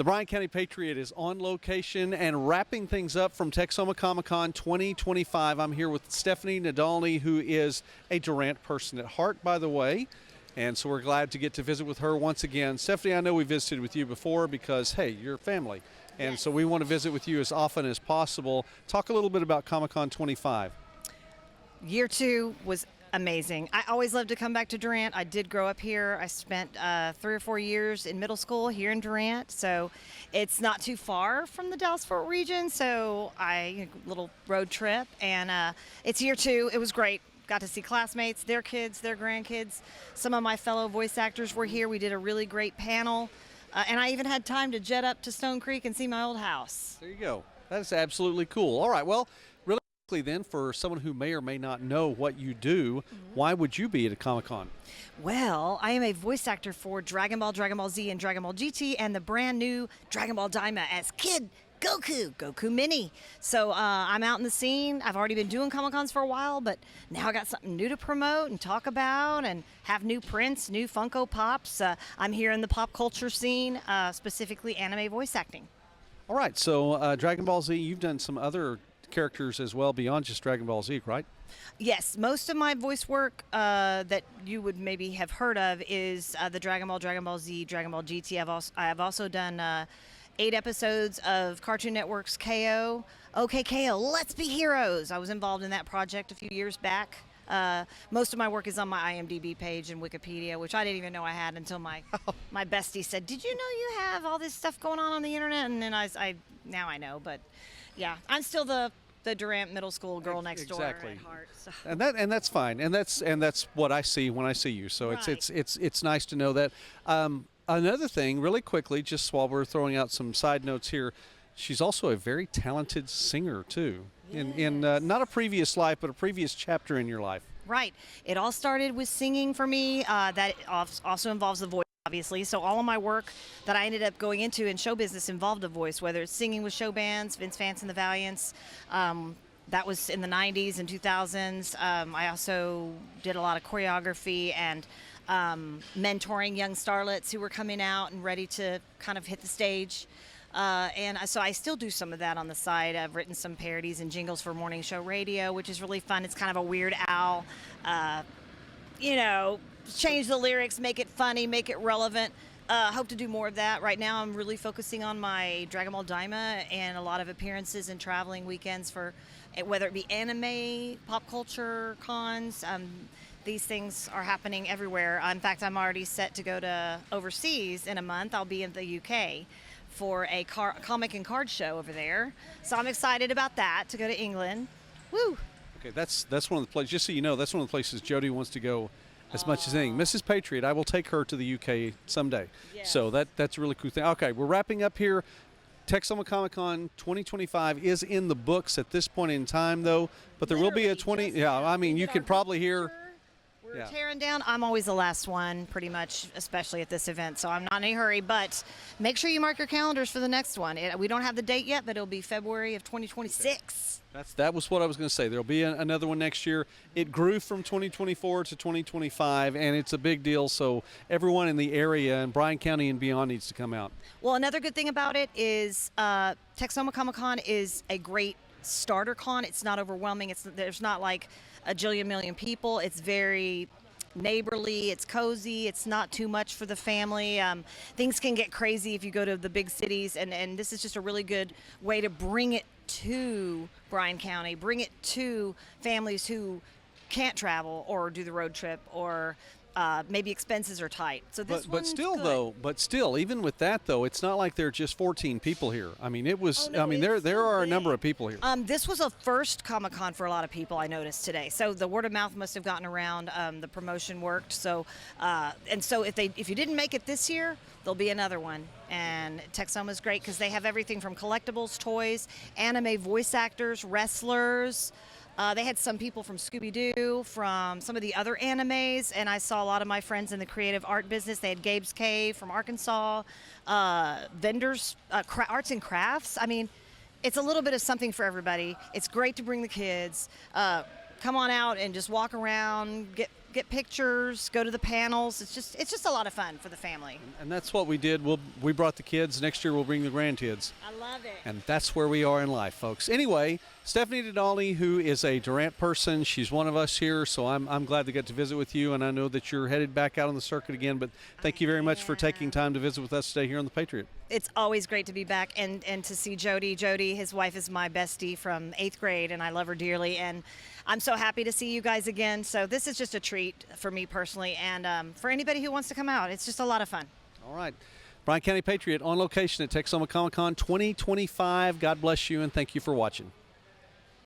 The Bryan County Patriot is on location and wrapping things up from Texoma Comic-Con 2025. I'm here with Stephanie Nadolny, who is a Durant person at heart, by the way. And so we're glad to get to visit with her once again. Stephanie, I know we visited with you before because, hey, you're family. And so we want to visit with you as often as possible. Talk a little bit about Comic-Con 25. Year 2 was amazing. I always loved to come back to Durant. I did grow up here. I spent 3 or 4 years in middle school here in Durant, so it's not too far from the Dallas-Fort region. So little road trip, and it's year 2. It was great. Got to see classmates, their kids, their grandkids. Some of my fellow voice actors were here. We did a really great panel, and I even had time to jet up to Stone Creek and see my old house. There you go. That's absolutely cool. All right, well, then, for someone who may or may not know what you do, why would you be at a Comic-Con? Well, I am a voice actor for Dragon Ball, Dragon Ball Z, and Dragon Ball GT, and the brand new Dragon Ball Daima as Kid Goku Mini. So I'm out in the scene. I've already been doing Comic-Cons for a while, but now I got something new to promote and talk about and have new prints, new Funko Pops. I'm here in the pop culture scene, specifically anime voice acting. All right, so Dragon Ball Z, you've done some other characters as well beyond just Dragon Ball Z, right? Yes, most of my voice work that you would maybe have heard of is the Dragon Ball Z, Dragon Ball GT. I have also done 8 episodes of Cartoon Network's KO. Okay, KO, Let's Be Heroes. I was involved in that project a few years back. Most of my work is on my IMDb page and Wikipedia, which I didn't even know I had until my bestie said, "Did you know you have all this stuff going on the internet?" And then now I know, but yeah, I'm still the Durant middle school girl next door at heart. So. And that's fine, and that's what I see when I see you. So right. it's nice to know that. Another thing, really quickly, just while we're throwing out some side notes here, she's also a very talented singer too. Yes. In not a previous life, but a previous chapter in your life. Right. It all started with singing for me. That also involves the voice, obviously. So all of my work that I ended up going into in show business involved a voice, whether it's singing with show bands, Vince Vance and the Valiants. That was in the 90s and 2000s. I also did a lot of choreography and mentoring young starlets who were coming out and ready to kind of hit the stage. And so I still do some of that on the side. I've written some parodies and jingles for morning show radio, which is really fun. It's kind of a Weird Al, change the lyrics, make it funny, make it relevant. Hope to do more of that. Right now I'm really focusing on my Dragon Ball Daima and a lot of appearances and traveling weekends for whether it be anime, pop culture, cons. These things are happening everywhere. In fact, I'm already set to go to overseas in a month. I'll be in the UK for a comic and card show over there. So I'm excited about that, to go to England. Woo! Okay, that's one of the places, just so you know, that's one of the places Jody wants to go as much as anything. Mrs. Patriot, I will take her to the UK someday. Yes. So that's a really cool thing. Okay, we're wrapping up here. Texoma Comic-Con 2025 is in the books at this point in time, though, but there will be a 20, yeah, I mean, you could probably hear. We're tearing down. I'm always the last one, pretty much, especially at this event, so I'm not in a hurry. But make sure you mark your calendars for the next one. We don't have the date yet, but it'll be February of 2026. That was what I was going to say. There'll be another one next year. It grew from 2024 to 2025, and it's a big deal, so everyone in the area and Bryan County and beyond needs to come out. Well, another good thing about it is Texoma Comic-Con is a great starter con. It's not overwhelming. There's not like a jillion million people. It's very neighborly, it's cozy, it's not too much for the family. Things can get crazy if you go to the big cities, and this is just a really good way to bring it to Bryan County, bring it to families who can't travel or do the road trip, or maybe expenses are tight. So this one's good. But still, even with that though, it's not like there are just 14 people here. I mean, it was. Oh, no, I mean, there are a number of people here. This was a first Comic-Con for a lot of people, I noticed today. So the word of mouth must have gotten around. The promotion worked. So so if you didn't make it this year, there'll be another one. And Texoma is great because they have everything from collectibles, toys, anime voice actors, wrestlers. They had some people from Scooby-Doo, from some of the other animes, and I saw a lot of my friends in the creative art business. They had Gabe's Cave from Arkansas, vendors, arts and crafts. I mean, it's a little bit of something for everybody. It's great to bring the kids. Come on out and just walk around, get get pictures, go to the panels. It's just a lot of fun for the family. And that's what we did. We brought the kids. Next year we'll bring the grandkids. I love it. And that's where we are in life, folks. Anyway, Stephanie Nadolny, who is a Durant person, she's one of us here, so I'm glad to get to visit with you, and I know that you're headed back out on the circuit again, but thank you very much for taking time to visit with us today here on The Patriot. It's always great to be back and to see Jody. Jody, his wife, is my bestie from 8th grade, and I love her dearly, and I'm so happy to see you guys again. So this is just a treat for me personally, and for anybody who wants to come out. It's just a lot of fun. All right. Bryan County Patriot on location at Texoma Comic-Con 2025. God bless you, and thank you for watching.